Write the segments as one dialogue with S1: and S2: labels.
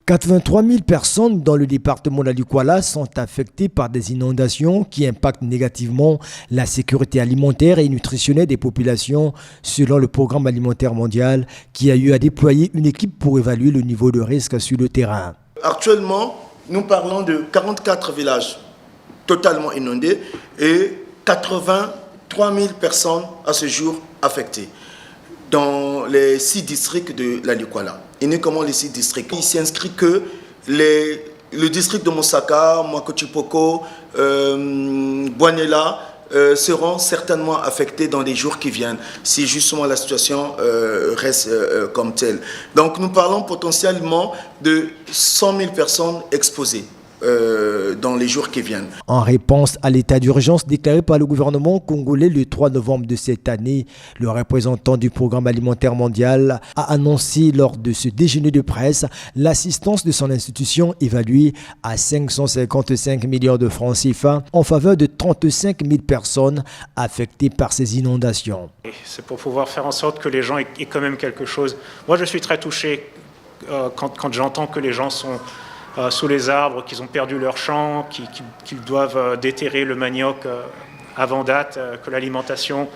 S1: 83 000 personnes dans le département de l'Alikwala sont affectées par des inondations qui impactent négativement la sécurité alimentaire et nutritionnelle des populations, selon le Programme alimentaire mondial qui a eu à déployer une équipe pour évaluer le niveau de risque sur le terrain.
S2: Actuellement, nous parlons de 44 villages totalement inondés et 83 000 personnes à ce jour affectées dans les 6 districts de l'Alikwala. Uniquement les 6 districts. Il s'inscrit que le district de Mosaka, Mwakochipoko, Bouanela seront certainement affectés dans les jours qui viennent, si justement la situation reste comme telle. Donc nous parlons potentiellement de 100 000 personnes exposées dans les jours qui viennent.
S1: En réponse à l'état d'urgence déclaré par le gouvernement congolais le 3 novembre de cette année, le représentant du Programme alimentaire mondial a annoncé lors de ce déjeuner de presse l'assistance de son institution évaluée à 555 millions de francs CFA en faveur de 35 000 personnes affectées par ces inondations.
S3: C'est pour pouvoir faire en sorte que les gens aient quand même quelque chose. Moi, je suis très touché quand j'entends que les gens sont sous les arbres, qu'ils ont perdu leur champ, qu'ils doivent déterrer le manioc avant date, que l'alimentation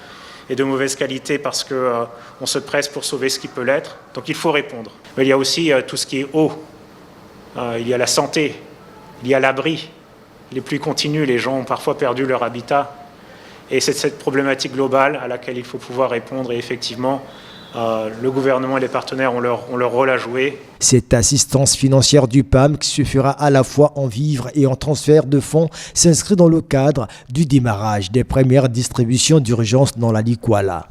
S3: est de mauvaise qualité parce qu'on se presse pour sauver ce qui peut l'être. Donc il faut répondre. Mais il y a aussi tout ce qui est eau, il y a la santé, il y a l'abri. Les pluies continuent, les gens ont parfois perdu leur habitat. Et c'est cette problématique globale à laquelle il faut pouvoir répondre et effectivement, le gouvernement et les partenaires ont leur rôle à jouer.
S1: Cette assistance financière du PAM qui se fera à la fois en vivres et en transfert de fonds s'inscrit dans le cadre du démarrage des premières distributions d'urgence dans l'Alikwala.